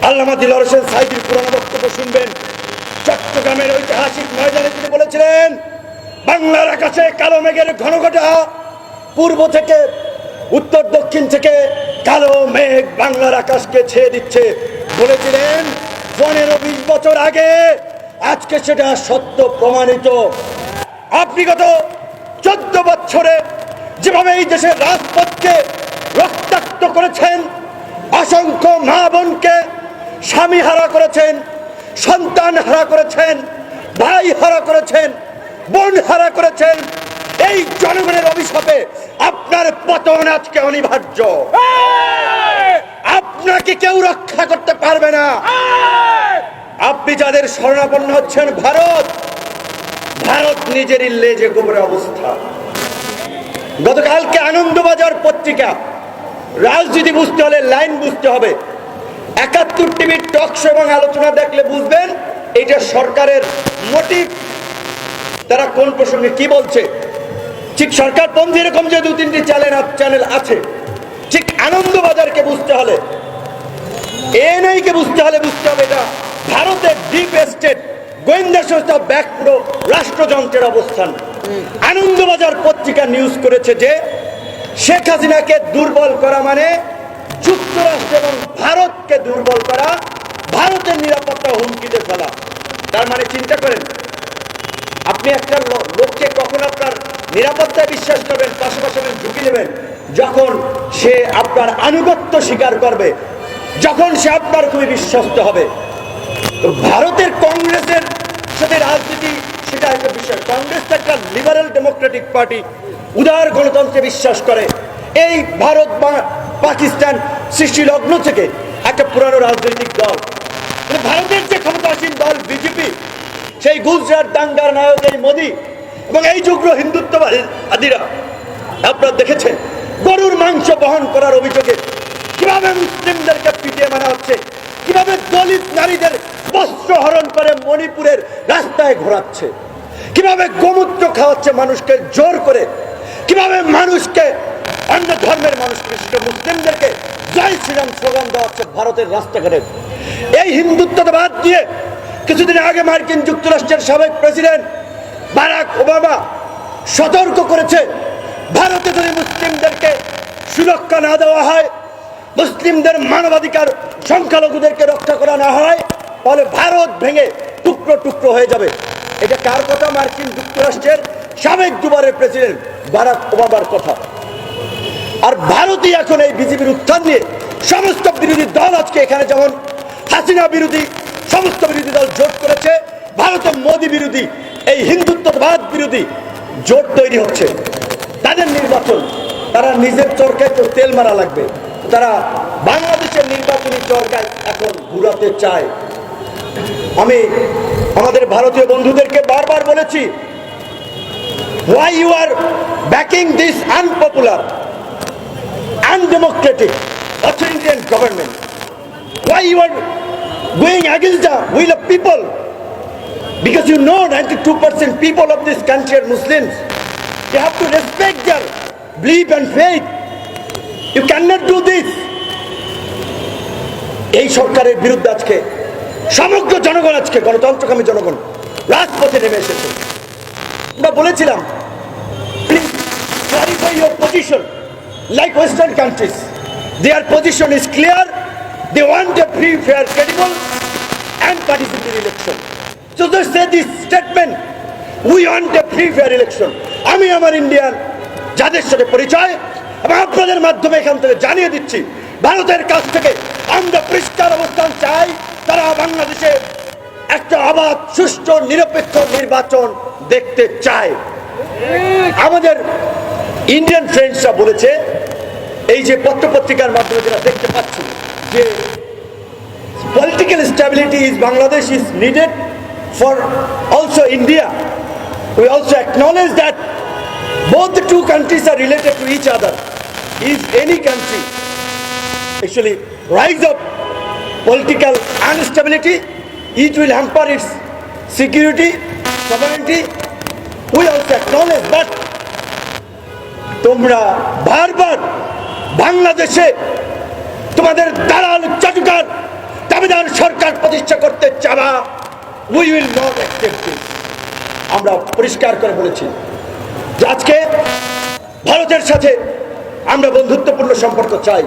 আল্লামা দিলওয়ার হোসেন সাঈদীর পুরনো বক্তব্য শুনবেন। চট্টগ্রামের ঐতিহাসিক ময়দানে তিনি বলেছিলেন, বাংলার আকাশে কালো মেঘের ঘনঘটা, পূর্ব থেকে উত্তর দক্ষিণ থেকে কালো মেঘ বাংলার আকাশকে ছেয়ে দিচ্ছে। বলেছিলেন 15-20 বছর আগে, আজকে সেটা সত্য প্রমাণিত। আপনি গত 14 বছরে যেভাবে এই দেশের রাজপথকে রক্তাক্ত করেছেন, অসংখ্য মা বোনকে স্বামী হারা করেছেন, সন্তান হারা করেছেন, ভাই হারা করেছেন, বোন হারা করেছেন, এই জনগণের অভিশাপে আপনার পতন আজকে অনিবার্য। আপনাকে কেউ রক্ষা করতে পারবে না। আপনি যাদের শরণাপন্ন হচ্ছেন ভারত, ভারত নিজেরই লেজে গোবরে অবস্থা। গতকালকে আনন্দবাজার পত্রিকা, রাজনীতি বুঝতে হলে লাইন বুঝতে হবে। 71 টিভির টক শো এবং আলোচনা দেখলে বুঝবেন এটা সরকারের মোটিভ, তারা কোন প্রসঙ্গে কি বলছে। ঠিক সরকার পন্থী এরকম যে 2-3টি চ্যানেল আছে, ঠিক আনন্দবাজারকে বুঝতে হলে, এএনআই-কে বুঝতে হলে বুঝতে হবে এটা ভারতের ডিপ স্টেট গোয়েন্দা সংস্থা ব্যাকপ্রো রাষ্ট্রযন্ত্রের অবস্থান। আনন্দবাজার পত্রিকা নিউজ করেছে যে শেখ হাসিনাকে দুর্বল করা মানে যুক্তরাষ্ট্র এবং ভারতকে দুর্বল করা, ভারতের নিরাপত্তা হুমকিতে ফেলা। তার মানে চিন্তা করেন, আপনি একটা লোককে কখন আপনার নিরাপত্তায় বিশ্বাস করবেন, পাশাপাশি ঝুঁকি নেবেন যখন সে আপনার আনুগত্য স্বীকার করবে, যখন সে আপনার খুবই বিশ্বস্ত হবে। তো ভারতের কংগ্রেসের সাথে রাজনীতি সেটা একটা বিষয়। কংগ্রেস একটা লিবারেল ডেমোক্রেটিক পার্টি, উদার গণতন্ত্রে বিশ্বাস করে। এই ভারত বা পাকিস্তান সৃষ্টি লগ্ন থেকে একটা পুরানো রাজনৈতিক দল। ভারতের যে ক্ষমতাসীন দল বিজেপি, সেই গুজরাট দাঙ্গার নায়ক এই মোদী এবং এই যুগ্ম হিন্দুত্ববাদীরা, আপনারা দেখেছেন গরুর মাংস বহন করার অভিযোগে কিভাবে মুসলিমদেরকে পিটিয়ে মারা হচ্ছে, কিভাবে দলিত নারীদের বস্ত্র হরণ করে মণিপুরের রাস্তায় ঘোরাচ্ছে, কিভাবে গোমূত্র খাওয়াচ্ছে মানুষকে জোর করে, কিভাবে মানুষকে, অন্য ধর্মের মানুষকে, মুসলিমদেরকে জয় শ্রীরাম স্লোগান দেওয়া হচ্ছে ভারতের রাস্তাঘাটে। এই হিন্দুত্ববাদ দিয়ে কিছুদিন আগে মার্কিন যুক্তরাষ্ট্রের সাবেক প্রেসিডেন্ট বারাক ওবামা সতর্ক করেছে, ভারতে যদি মুসলিমদেরকে সুরক্ষা না দেওয়া হয়, মুসলিমদের মানবাধিকার, সংখ্যালঘুদেরকে রক্ষা করা না হয়, তাহলে ভারত ভেঙে টুকরো টুকরো হয়ে যাবে। এটা কার কথা? মার্কিন যুক্তরাষ্ট্রের সাবেক দুবারের প্রেসিডেন্ট বারাক ওবামার কথা। আর ভারতই এখন এই বিজেপির উত্থান নিয়ে সমস্ত বিরোধী দল আজকে এখানে যেমন হাসিনা বিরোধী সমস্ত বিরোধী দল জোট করেছে, ভারতের মোদী বিরোধী, এই হিন্দুত্ববাদ বিরোধী জোট তৈরি হচ্ছে। তাদের নির্বাচন, তারা নিজের চরকায় তো তেল মারা লাগবে, তারা বাংলাদেশের নির্বাচনী চরকায় এখন ঘুরাতে চায়। আমি আমাদের ভারতীয় বন্ধুদেরকে বারবার বলেছি, why you are backing this unpopular, undemocratic, authoritarian government? Why you are going against the will of people? Because you know 92% people of this country are Muslims. You have to respect their belief and faith. You cannot do this. এই সরকারের বিরুদ্ধে আজকে সমগ্র জনগণ, আজকে গণতন্ত্রকামী জনগণ রাজপথে নেমে এসেছে। আমরা বলেছিলাম, please clarify your position. Like Western countries, their position is clear. They want a free, fair, credible and participatory election. So they say this statement, we want a free, fair election. আমি আমার Indian যাদের সাথে পরিচয় এবং আপনাদের মাধ্যমে এখান থেকে জানিয়ে দিচ্ছি, ভারতের কাছ থেকে আমরা পরিষ্কার অবস্থান চাই। তারা বাংলাদেশে একটা অবাধ, সুষ্ঠু, নিরপেক্ষ নির্বাচন দেখতে চায়। আমাদের ইন্ডিয়ান ফ্রেন্ডসরা বলেছে, এই যে পত্রপত্রিকার মাধ্যমে যেটা দেখতে পাচ্ছি, যে political stability is Bangladesh is needed for also India. We also acknowledge that both the two countries are related to each other. Is any country actually rise of political instability, it will hamper its security, sovereignty. We also acknowledge, but তোমরা বারবার বাংলাদেশে তোমাদের দালাল চাটুকার দাবিদার সরকার প্রতিষ্ঠা করতে চাওয়া, we will not accept this. আমরা পরিষ্কার করে বলেছি যে আজকে ভারতের সাথে আমরা বন্ধুত্বপূর্ণ সম্পর্ক চাই।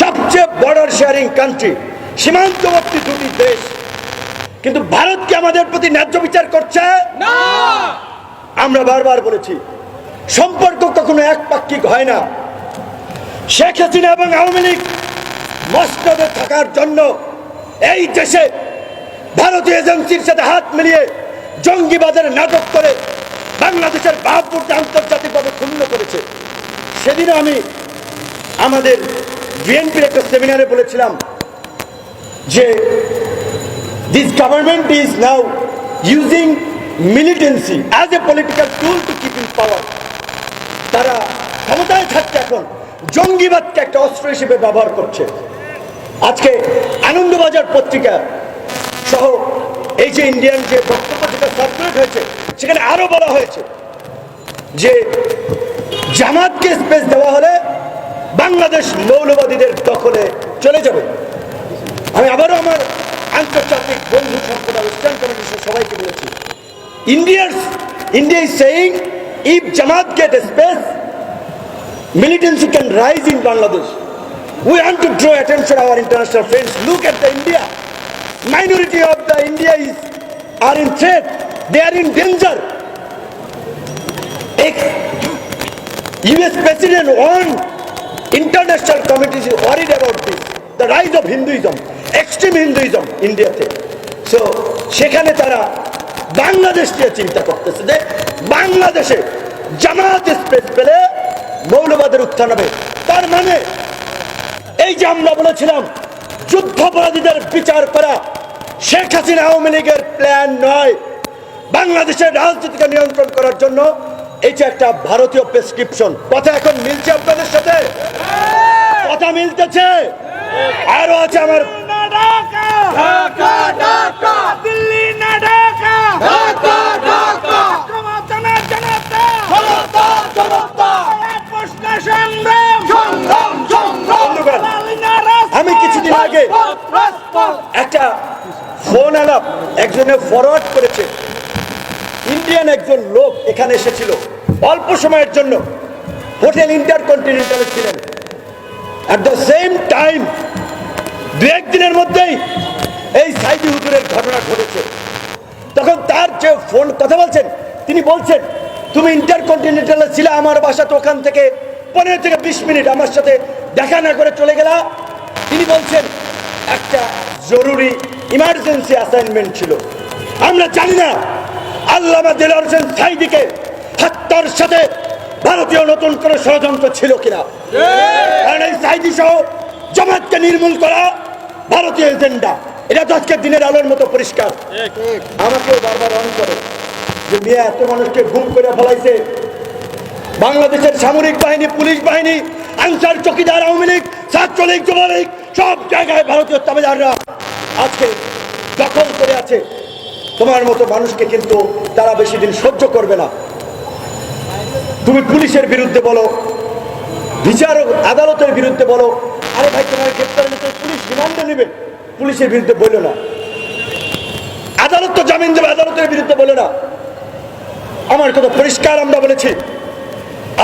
সবচেয়ে বর্ডার শেয়ারিং কান্ট্রি, সীমান্তবর্তী দুটি দেশ, কিন্তু ভারত কি আমাদের প্রতি ন্যায্য বিচার করছে না? আমরা বারবার বলেছি সম্পর্ক কখনো একপাক্ষিক হয় না। শেখ হাসিনা এবং আওয়ামী লীগ মসনদে থাকার জন্য এই দেশে ভারতীয় এজেন্সির সাথে হাত মিলিয়ে জঙ্গিবাদের নাটক করে বাংলাদেশের বাহাদুরকে আন্তর্জাতিকভাবে ক্ষুণ্ণ করেছে। সেদিনও আমি আমাদের বিএনপির একটা সেমিনারে বলেছিলাম যে this government is now using militancy as a political tool to keep in power. তারা ক্ষমতায় থাকতে এখন জঙ্গিবাদকে একটা অস্ত্র হিসেবে ব্যবহার করছে। আজকে আনন্দবাজার পত্রিকা সহ এই যে ইন্ডিয়ান যে বক্তব্য যেটা সার্কুলেট হয়েছে, সেখানে আরো বলা হয়েছে যে জামাতকে স্পেস দেওয়া হলে বাংলাদেশ মৌলবাদীদের দখলে চলে যাবে। আমি আবারও আমার আন্তর্জাতিক বন্ধু সম্প্রদায় ওয়েস্টার্ন কমিউনিটির সবাইকে বলেছি, India is saying if Jamaat get a space, militancy can rise in Bangladesh. We want to draw attention to our international friends. Look at the India. Minority of the India are in threat. They are in danger. US President warned international communities is worried about this. The rise of Hinduism, extreme Hinduism, India. So, সেখানে তারা বাংলাদেশ নিয়ে চিন্তা করতেছে যে বাংলাদেশে জামাত space পেলে মৌলবাদের উত্থান হবে। তার মানে এই যে আমরা বলেছিলাম যুদ্ধাপরাধীদের বিচার করা শেখ হাসিনা আওয়ামী লীগের প্ল্যান নয়, বাংলাদেশের রাজনীতিকে নিয়ন্ত্রণ করার জন্য এই যে একটা ভারতীয় প্রেসক্রিপশন। কথা এখন মিলছে আপনাদের সাথে? কথা মিলতেছে? আরো আছে আমার আমি কিছুদিন আগে একটা ফোন আলাপ একজনে ফরওয়ার্ড করেছে। ইন্ডিয়ান একজন লোক এখানে এসেছিল অল্প সময়ের জন্য, হোটেল ইন্টারকন্টিনেন্টালে ছিলেন। অ্যাট দ্য সেম টাইম দু একদিনের মধ্যেই এই সাইদি হুজুরের ঘটনা ঘটেছে। তখন তার যে ফোন কথা বলছেন, তিনি বলছেন তুমি ইন্টারকন্টিনেন্টালে ছিলে, আমার বাসা তো ওখান থেকে 15 থেকে 20 মিনিট, আমার সাথে দেখা না করে চলে গেলা। তিনি বলছেন একটা জরুরি ইমার্জেন্সি অ্যাসাইনমেন্ট ছিল। আমরা জানি না আল্লামা দেলোয়ার হোসেন সাইদিকে হত্যার সাথে ভারতীয় নতুন করে ষড়যন্ত্র ছিল কিনা, কারণ এই সাইদি সহ জামাতকে নির্মূল করা ভারতীয় এজেন্ডা। এটা তো আজকের দিনের আলোর মতো পরিষ্কার। আমাকেও বারবার অন করে যে মিয়া এত মানুষকে গুম করে ফেলাইছে, বাংলাদেশের সামরিক বাহিনী, পুলিশ বাহিনী, আনসার, চকিদার, আওয়ামী লীগ, ছাত্রলীগ, যুবলীগ সব জায়গায় ভারতীয় তাবেদাররা আজকে দখল করে আছে। তোমার মতো মানুষকে কিন্তু তারা বেশি দিন সহ্য করবে না। তুমি পুলিশের বিরুদ্ধে বলো, বিচারক আদালতের বিরুদ্ধে বলো, আরে ভাই তোমার গ্রেপ্তার নিতে পুলিশ রিমান্ডে নেবে, পুলিশের বিরুদ্ধে বললো না। আদালত তো জামিন দেবে, আদালতের বিরুদ্ধে বলে না। আমার কথা পরিষ্কার আমরা বলেছি।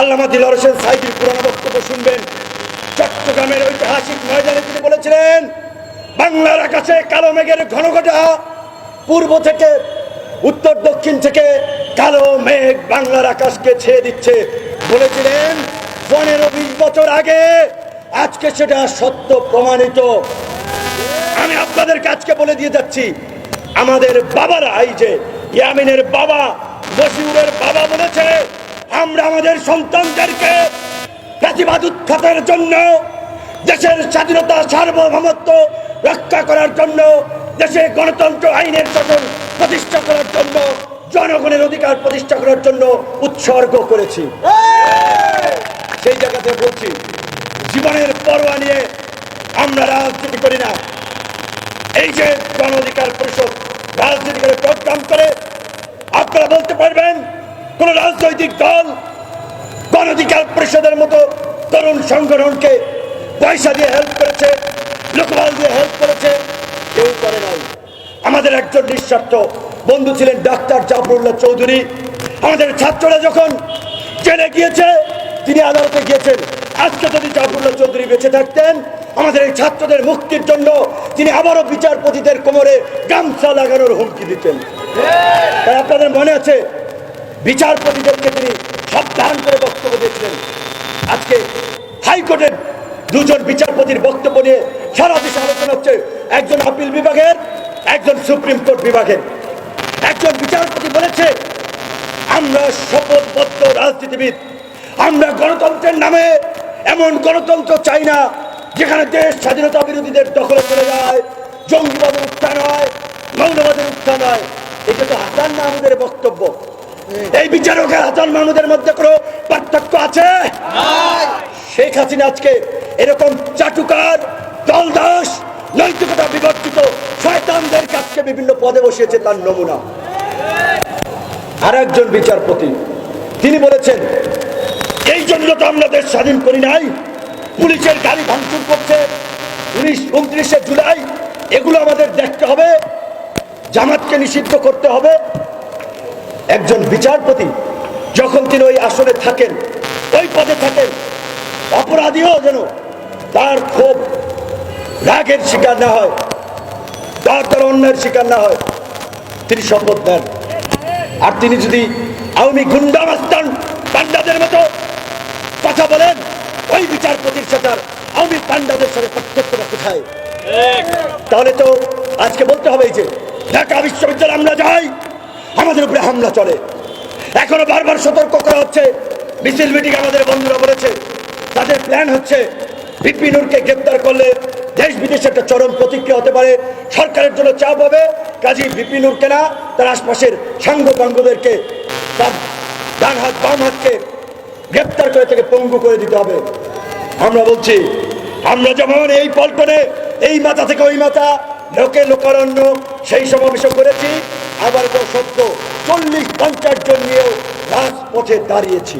আল্লামা দেলোয়ার হোসেন সাইদির পুরানো বক্তব্য শুনবেন। চট্টগ্রামের ঐতিহাসিক ময়দানে তিনি বলেছিলেন বাংলার আকাশে কালো মেঘের ঘনঘটা, পূর্ব থেকে উত্তর দক্ষিণ থেকে কালো মেঘ বাংলার আকাশকে ছেয়ে দিচ্ছে। বলেছিলেন 15-20 বছর আগে, আজকে সেটা সত্য প্রমাণিত। আমি আপনাদের কাজকে বলে দিয়ে যাচ্ছি, আমাদের বাবারা, এই যে ইয়ামিনের বাবা, বশিউরের বাবা বলেছে আমরা আমাদের সন্তানদেরকে প্রতিবাদ উত্থানের জন্য, দেশের স্বাধীনতা সার্বভৌমত্ব রক্ষা করার জন্য, দেশে গণতন্ত্র আইনের শাসন প্রতিষ্ঠা করার জন্য, জনগণের অধিকার প্রতিষ্ঠা করার জন্য উৎসর্গ করেছি। সেই জায়গাতে বলছি জীবনের পরোয়া নিয়ে আমরা রাজনীতি করি না। এই যে গণ অধিকার পরিষদ রাজনীতি করে প্রোগ্রাম করে, আপনারা বলতে পারবেন কোন রাজনৈতিক দল গণ অধিকার পরিষদের মতো তরুণ সংগঠনকে পয়সা দিয়ে হেল্প করেছে, লোকবল দিয়ে হেল্প করেছে? কেউ একজন নিঃস্বার্থ বন্ধু ছিলেন ডাক্তার জাফরুল্লাহ চৌধুরী। আমাদের ছাত্ররা যখন জেলে গিয়েছে তিনি আদালতে গিয়েছেন। আজকে যদি জাফরুল্লাহ চৌধুরী বেঁচে থাকতেন আমাদের এই ছাত্রদের মুক্তির জন্য তিনি আবারও বিচারপতিদের কোমরে গামছা লাগানোর হুমকি দিতেন। তাই আপনাদের মনে আছে বিচারপতিদেরকে তিনি সাবধান করে বক্তব্য দিয়েছিলেন। আজকে হাইকোর্টের দুজন বিচারপতির বক্তব্য নিয়ে সারা দেশে আলোচনা হচ্ছে, একজন আপিল বিভাগের, একজন সুপ্রিম কোর্ট বিভাগের। একজন বিচারপতি বলেছে আমরা শপথবদ্ধ রাজনীতিবিদ, আমরা গণতন্ত্রের নামে এমন গণতন্ত্র চাই না যেখানে দেশ স্বাধীনতা বিরোধীদের দখলে চলে যায়, জঙ্গিবাদের উত্থান হয়, মৌলবাদের উত্থান হয়। এটা তো হাসান মাহমুদের বক্তব্য। এই বিচারকের হাসান মাহমুদের মধ্যে কোনো পার্থক্য আছে? শেখ হাসিনা আজকে এরকম চাটুকার দলদাস নৈতিকতা বিবর্জিত শয়তানদের কাছে বিভিন্ন পদে বসিয়েছে, তার নমুনা। আর একজন বিচারপতি তিনি বলেছেন এই জন্য তো আমরা দেশ স্বাধীন করি নাই, পুলিশের গাড়ি ভাঙচুর করছে 29 জুলাই, এগুলো আমাদের দেখতে হবে, জামাতকে নিষিদ্ধ করতে হবে। একজন বিচারপতি যখন তিনি ওই আসনে থাকেন, ওই পদে থাকেন, অপরাধীও যেন তার ক্ষোভ রাগের শিকার না হয়, তার অন্যায়ের শিকার না হয়, তিনি শপথ নেন। আর তিনি যদি আওয়ামী গুন্ডা মাস্তান পান্ডাদের মতো কথা বলেন, ওই বিচারপতির সাথে আওয়ামী পান্ডাদের সাথে পার্থক্যটা কোথায়? তাহলে তো আজকে বলতে হবে যে ঢাকা বিশ্ববিদ্যালয়ে আমরা যাই, আমাদের উপরে হামলা চলে। এখনো বারবার সতর্ক করা হচ্ছে। মিছিল মিটিং আমাদের বন্ধুরা বলেছে তাদের প্ল্যান হচ্ছে ভিপি নূরকে গ্রেপ্তার করলে দেশ বিদেশে একটা চরম প্রতিক্রিয়া হতে পারে, সরকারের জন্য চাপ হবে, কাজী ভিপি নূরকে না তার আশপাশের সাঙ্গ পাঙ্গদেরকে, তার ডান হাত বাম হাতকে গ্রেপ্তার করে থেকে পঙ্গু করে দিতে হবে। আমরা বলছি আমরা যেমন এই পল্টনে এই মাথা থেকে ওই মাথা লোকে লোকারণ্য সেই সমাবেশ করেছি, আবার তো সত্য 40-50 জন নিয়েও রাজপথে দাঁড়িয়েছি।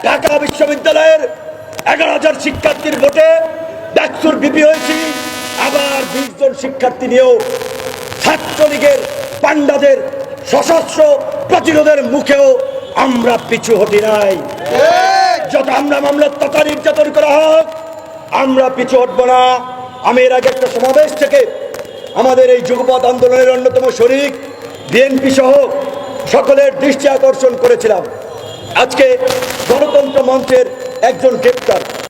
ঢাকা বিশ্ববিদ্যালয়ের 11,000 শিক্ষার্থীর ভোটে ডাকসুর ভিপি হয়েছি, আবার 20 জন শিক্ষার্থী নিয়েও ছাত্রলীগের পান্ডাদের সশস্ত্র প্রতিরোধের মুখেও আমরা পিছু হটি নাই। যত আমরা মামলা তত নির্যাতন করা হোক আমরা পিছু হটব না। আমি এর আগে একটা সমাবেশ থেকে আমাদের এই যুগপৎ আন্দোলনের অন্যতম শরিক বিএনপি সহ সকলের দৃষ্টি আকর্ষণ করেছিলাম। আজকে গণতন্ত্র মঞ্চের একজন গ্রেপ্তার